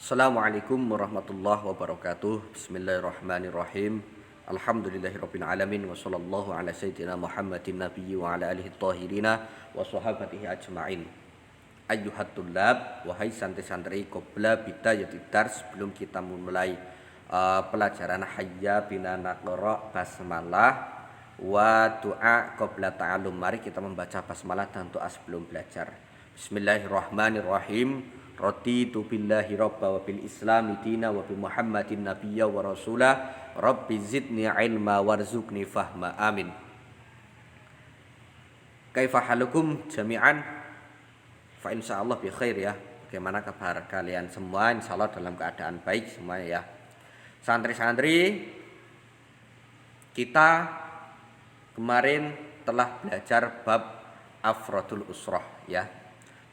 Assalamualaikum warahmatullahi wabarakatuh. Bismillahirrahmanirrahim. Alhamdulillahirabbil alamin wa sallallahu ala sayyidina Muhammadin nabiyyi wa ala alihi thahirina wa sahabatihi ajmain. Ayyuhat tullab, wahai santri-santri, qabla bidayati dars, sebelum kita memulai pelajaran hayya bina naqra basmalah wa doa qabla ta'allum. Mari kita membaca basmalah dan doa sebelum belajar. Bismillahirrahmanirrahim. Raditu billahi rabba wa bil islami dina wa bi muhammadin nabiyya wa rasulah rabbi zidni ilma warzuqni fahma amin. Kaifa halukum jami'an? Fa insyaallah bi khair ya. Bagaimana kabar kalian semua? Insyaallah dalam keadaan baik semuanya ya. Santri-santri, kita kemarin telah belajar bab afrodul usrah ya.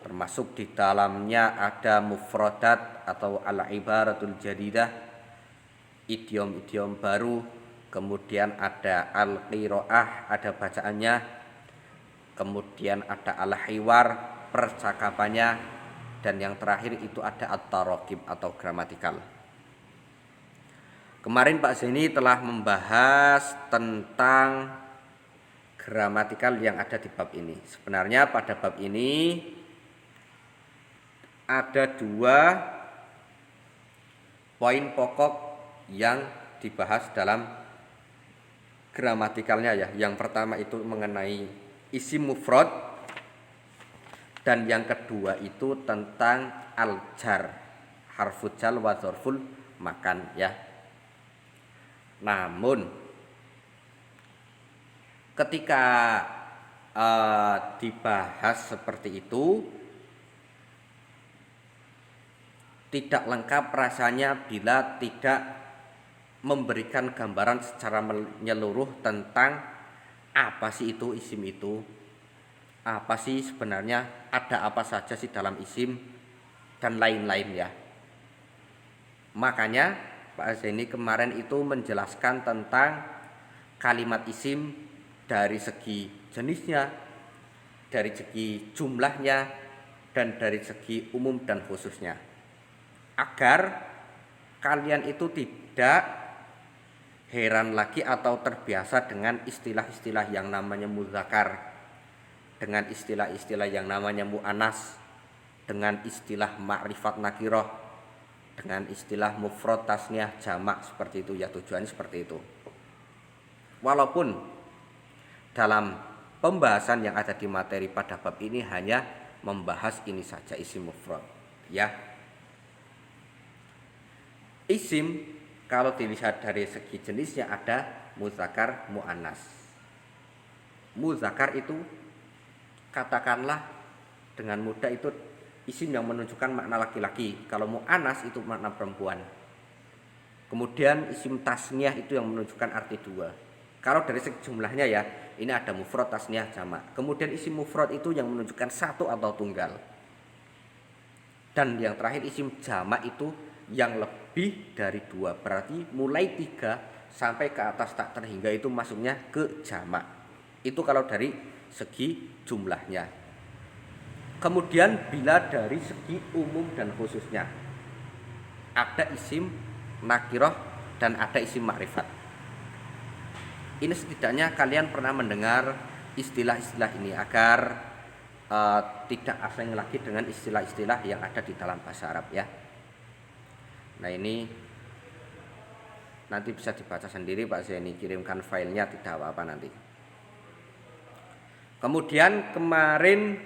Termasuk di dalamnya ada mufradat atau al-ibaratul jadidah, idiom-idiom baru, kemudian ada al-qiraah, ada bacaannya, kemudian ada al-hiwar, percakapannya, dan yang terakhir itu ada at-taraqib atau gramatikal. Kemarin Pak Zeni telah membahas tentang gramatikal yang ada di bab ini. Sebenarnya pada bab ini ada dua poin pokok yang dibahas dalam gramatikalnya ya. Yang pertama itu mengenai isim mufrad, dan yang kedua itu tentang al-jar, harful jar wa dzarful makan ya. Namun ketika dibahas seperti itu, tidak lengkap rasanya bila tidak memberikan gambaran secara menyeluruh tentang apa sih itu isim itu, apa sih sebenarnya, ada apa saja sih dalam isim, dan lain-lain ya. Makanya Pak Zeni kemarin itu menjelaskan tentang kalimat isim dari segi jenisnya, dari segi jumlahnya, dan dari segi umum dan khususnya, agar kalian itu tidak heran lagi atau terbiasa dengan istilah-istilah yang namanya muzakkar, dengan istilah-istilah yang namanya mu'annas, dengan istilah ma'rifat nakirah, dengan istilah mufrad tasniyah jamak, seperti itu ya. Tujuannya seperti itu. Walaupun dalam pembahasan yang ada di materi pada bab ini hanya membahas ini saja, isim mufrad ya. Isim kalau dilihat dari segi jenisnya ada muzakkar, mu'annas. Muzakkar itu katakanlah dengan mudah itu isim yang menunjukkan makna laki-laki. Kalau mu'annas itu makna perempuan. Kemudian isim tasniyah itu yang menunjukkan arti dua. Kalau dari segi jumlahnya ya, ini ada mufrad, tasniyah, jamak. Kemudian isim mufrad itu yang menunjukkan satu atau tunggal. Dan yang terakhir isim jamak itu yang lebih dari dua, berarti mulai 3 sampai ke atas tak terhingga itu masuknya ke jamak. Itu kalau dari segi jumlahnya. Kemudian bila dari segi umum dan khususnya, ada isim nakirah dan ada isim makrifat. Ini setidaknya kalian pernah mendengar istilah-istilah ini agar tidak asing lagi dengan istilah-istilah yang ada di dalam bahasa Arab ya. Nah ini nanti bisa dibaca sendiri Pak Zeni, kirimkan filenya, tidak apa-apa nanti. Kemudian kemarin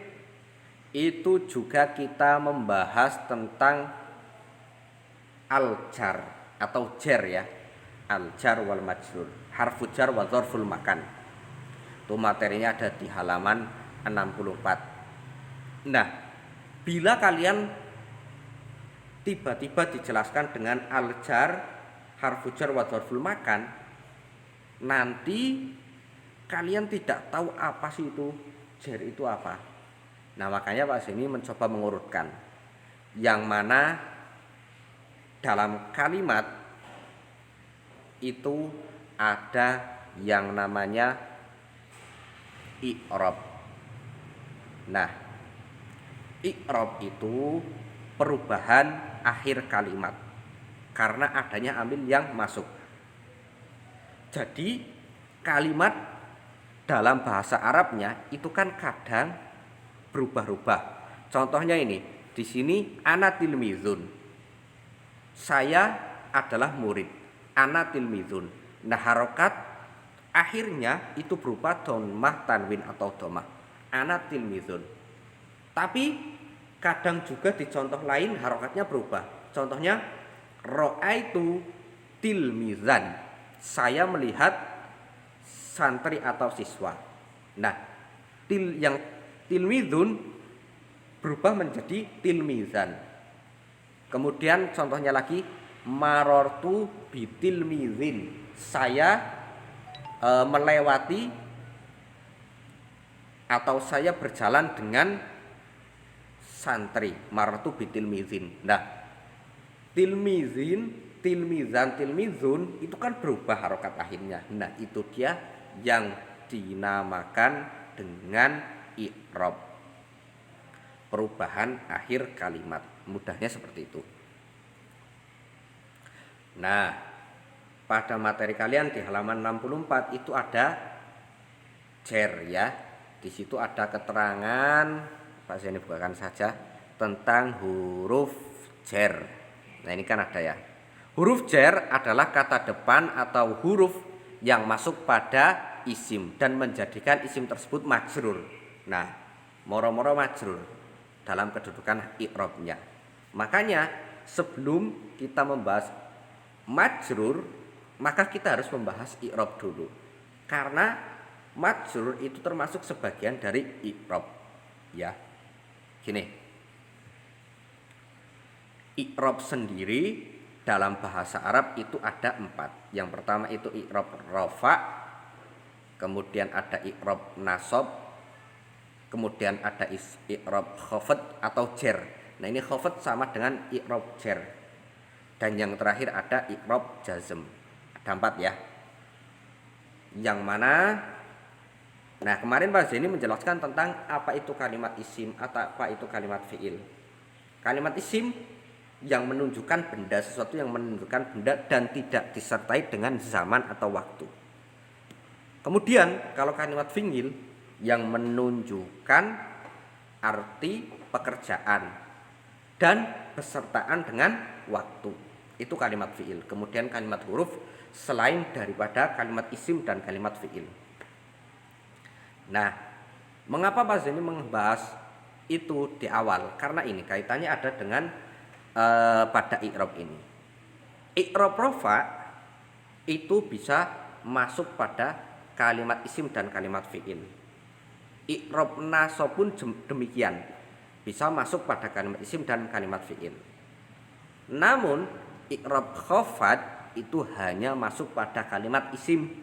itu juga kita membahas tentang al-jar atau jar ya. Al-jar wal majrur, harfu jar wa dzarful makan. Itu materinya ada di halaman 64. Nah, bila kalian tiba-tiba dijelaskan dengan al-jar, harfu jar wa dzarful makan, nanti kalian tidak tahu apa sih itu jar itu apa. Nah makanya Pak Zeni mencoba mengurutkan yang mana dalam kalimat itu ada yang namanya i'rab. Nah i'rab itu perubahan akhir kalimat karena adanya amil yang masuk. Jadi kalimat dalam bahasa Arabnya itu kan kadang berubah-ubah. Contohnya ini, di sini ana tilmizun. Saya adalah murid. Ana tilmizun. Nah, harokat akhirnya itu berupa dhammah tanwin atau dhammah. Ana tilmizun. Tapi kadang juga di contoh lain harokatnya berubah. Contohnya ra'aitu tilmizan. Saya melihat santri atau siswa. Nah, yang tilmizun berubah menjadi tilmizan. Kemudian contohnya lagi marortu bitilmizin. Saya melewati atau saya berjalan dengan santri. Marortu bitilmizin. Nah, tilmizin, tilmizan, tilmizun itu kan berubah harokat akhirnya. Nah, itu dia yang dinamakan dengan i'rab, perubahan akhir kalimat. Mudahnya seperti itu. Nah, pada materi kalian di halaman 64 itu ada jar ya. Di situ ada keterangan, Pak Zeni bukakan saja, tentang huruf jar. Nah, ini kan ada ya. Huruf jar adalah kata depan atau huruf yang masuk pada isim dan menjadikan isim tersebut majrur. Nah, moro-moro majrur dalam kedudukan i'rabnya. Makanya sebelum kita membahas majrur, maka kita harus membahas i'rab dulu. Karena majrur itu termasuk sebagian dari i'rab. Ya. Gini. I'rab sendiri dalam bahasa Arab itu ada 4. Yang pertama itu i'rab rafa, kemudian ada i'rab nasab, kemudian ada i'rab khafad atau jar. Nah, ini khafad sama dengan i'rab jar. Dan yang terakhir ada i'rab jazm. Ada 4 ya. Yang mana, nah kemarin Pak Zeni menjelaskan tentang apa itu kalimat isim atau apa itu kalimat fi'il. Kalimat isim yang menunjukkan benda, sesuatu yang menunjukkan benda dan tidak disertai dengan zaman atau waktu. Kemudian kalau kalimat fi'il yang menunjukkan arti pekerjaan dan besertaan dengan waktu, itu kalimat fi'il. Kemudian kalimat huruf selain daripada kalimat isim dan kalimat fi'il. Nah, mengapa Pak Zeni membahas itu di awal? Karena ini kaitannya ada dengan pada i'rab ini. I'rab rafa itu bisa masuk pada kalimat isim dan kalimat fi'il. I'rab nasab pun demikian, bisa masuk pada kalimat isim dan kalimat fi'il. Namun i'rab khafad itu hanya masuk pada kalimat isim.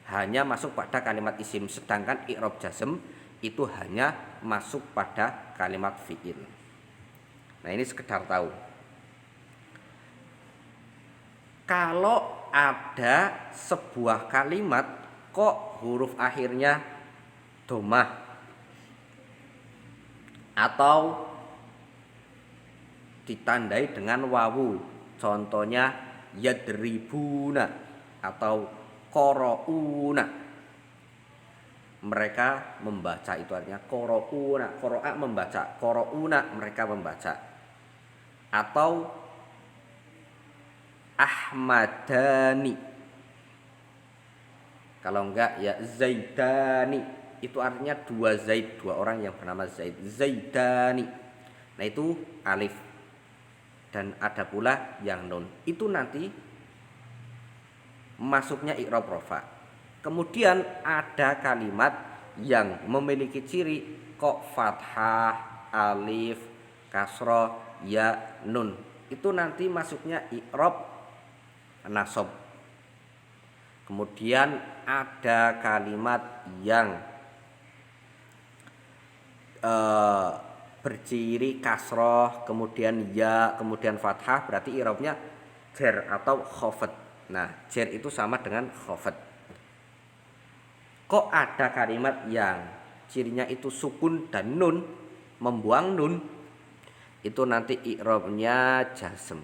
Hanya masuk pada kalimat isim, sedangkan i'rab jazm itu hanya masuk pada kalimat fi'il. Nah, ini sekedar tahu. Kalau ada sebuah kalimat kok huruf akhirnya dhammah atau ditandai dengan wawu, contohnya yadribuna atau qarauna, mereka membaca, itu artinya qarauna, qara'a membaca, qarauna mereka membaca. Atau ahmadani, kalau enggak ya zaidani, itu artinya 2 zaid, 2 orang yang bernama zaid, zaidani. Nah, itu alif. Dan ada pula yang nun, itu nanti masuknya i'rab rafa. Kemudian ada kalimat yang memiliki ciri kok fathah, alif, kasroh, ya, nun. Itu nanti masuknya i'rab nasab. Kemudian ada kalimat yang berciri kasroh, kemudian ya, kemudian fathah, berarti i'rabnya jar atau khafad. Nah, jar itu sama dengan khafad. Kok ada kalimat yang cirinya itu sukun dan nun, membuang nun? itu nanti i'rabnya jazm.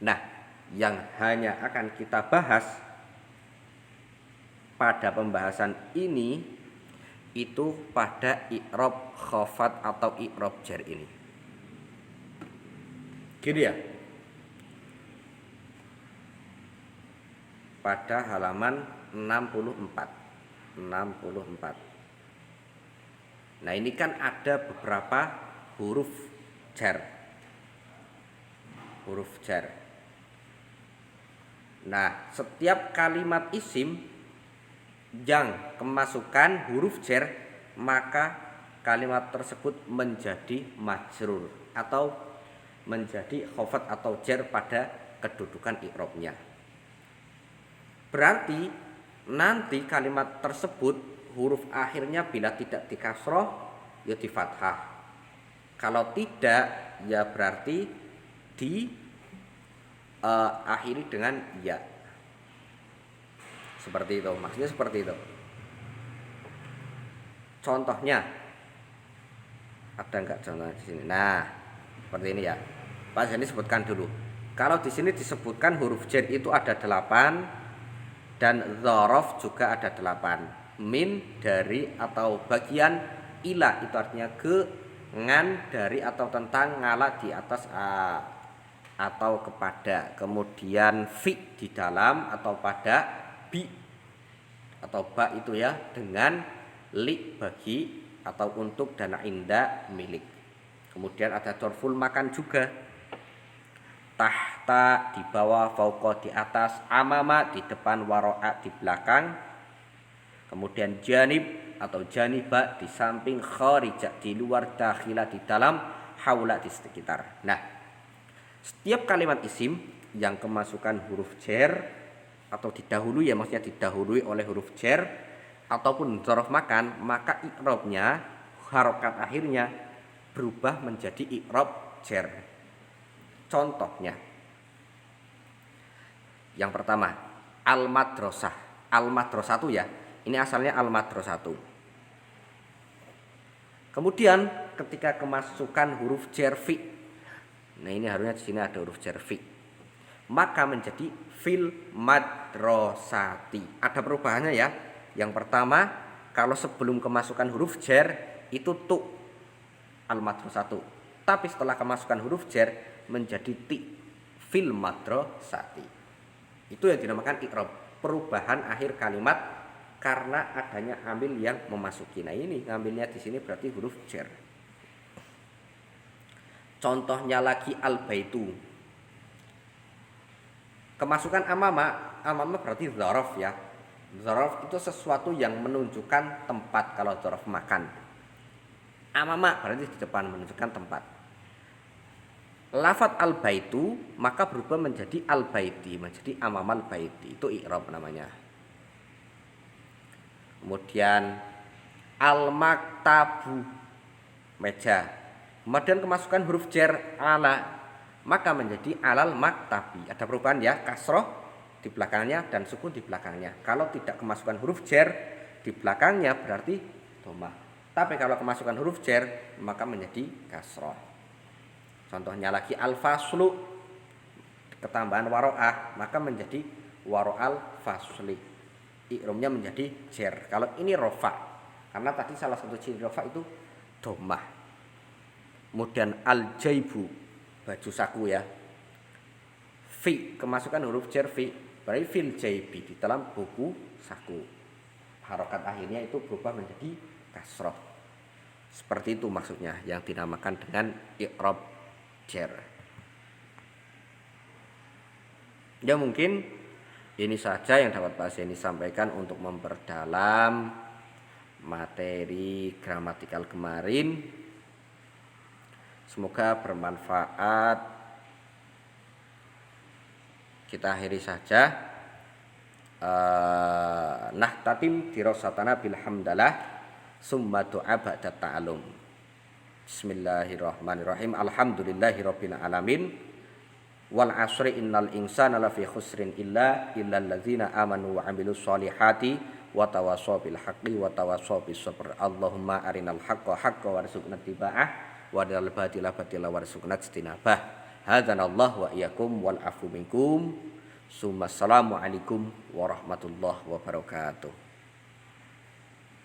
Nah, yang hanya akan kita bahas pada pembahasan ini itu pada i'rab khafat atau i'rab jar ini. Gini ya. Pada halaman 64. Nah, ini kan ada beberapa huruf jar. Nah, setiap kalimat isim yang kemasukan huruf jar, maka kalimat tersebut menjadi majrur atau menjadi khafat atau jar pada kedudukan i'rabnya. Berarti nanti kalimat tersebut huruf akhirnya bila tidak di kasroh ya di fathah. Kalau tidak ya berarti di akhiri dengan ya. Seperti itu, maksudnya seperti itu. Contohnya ada enggak contohnya di sini? Nah, seperti ini ya. Pak Zani sebutkan dulu. Kalau di sini disebutkan huruf jar itu ada 8 dan dzaraf juga ada 8. Min dari atau bagian, ila itu artinya ke, ngan dari atau tentang, ngala di atas atau kepada, kemudian fi di dalam atau pada, bi atau ba itu ya dengan, li bagi atau untuk, dan inda milik. Kemudian ada dzarful makan juga, tahta di bawah, fauqa di atas, amama di depan, waro'a di belakang, kemudian janib atau janiba di samping, kharija di luar, dakhila di dalam, haula di sekitar. Nah, setiap kalimat isim yang kemasukan huruf jar atau didahului ya, maksudnya didahului oleh huruf jar ataupun dzaraf makan, maka i'rabnya, harokat akhirnya berubah menjadi i'rab jar. Contohnya, yang pertama al-madrasah. Al-madrasah itu ya, ini asalnya al-madrasah. Kemudian ketika kemasukan huruf jar fi, nah ini harusnya di sini ada huruf jar fi, maka menjadi fil madrasati. Ada perubahannya ya. Yang pertama, kalau sebelum kemasukan huruf jar itu tu al-madrasatu, tapi setelah kemasukan huruf jar menjadi ti fil madrasati. Itu yang dinamakan i'rab, perubahan akhir kalimat karena adanya amil yang memasuki. Nah, ini ngambilnya di sini berarti huruf jar. Contohnya lagi al-baitu. Kemasukan amama berarti dzaraf ya. Dzaraf itu sesuatu yang menunjukkan tempat kalau dzaraf makan. Amama berarti di depan menunjukkan tempat. Lafat al-baitu maka berubah menjadi al-baiti, menjadi amamal baiti. Itu i'rab namanya. Kemudian al-maktabu meja. Kemudian kemasukan huruf jar ala, maka menjadi alal maktabi. Ada perubahan ya, kasroh di belakangnya dan sukun di belakangnya. Kalau tidak kemasukan huruf jar di belakangnya berarti dhammah. Tapi kalau kemasukan huruf jar maka menjadi kasroh. Contohnya lagi al-faslu, ketambahan waro'ah maka menjadi waro'al fasli. I'rabnya menjadi jar. Kalau ini rofa, karena tadi salah satu ciri rofa itu dhammah. Kemudian al-jaibu, baju saku ya. Fi, kemasukan huruf jar fi, berarti fil jaibi, di dalam buku saku. Harokat akhirnya itu berubah menjadi kasroh. Seperti itu maksudnya yang dinamakan dengan i'rab jar. Ya mungkin ini saja yang dapat Pak Zeni sampaikan untuk memperdalam materi gramatikal kemarin. Semoga bermanfaat. Kita akhiri saja. Nahtatim dirasatana bilhamdalah summa du'a ba'da ta'alum. Bismillahirrahmanirrahim. Alhamdulillahirabbil alamin. Wal 'asri innal insana lafi khusrin illa alladzina amanu wa 'amilus solihati wa tawassaw bil haqqi wa tawassaw bis sabr. Allahumma arinal haqqa haqqan warzuqna ittiba'ah wa arinal batila batila warzuqna ijtinabah. Hadanallahu wa iyyakum wal afu minkum. Assalamu alaikum warahmatullahi wabarakatuh.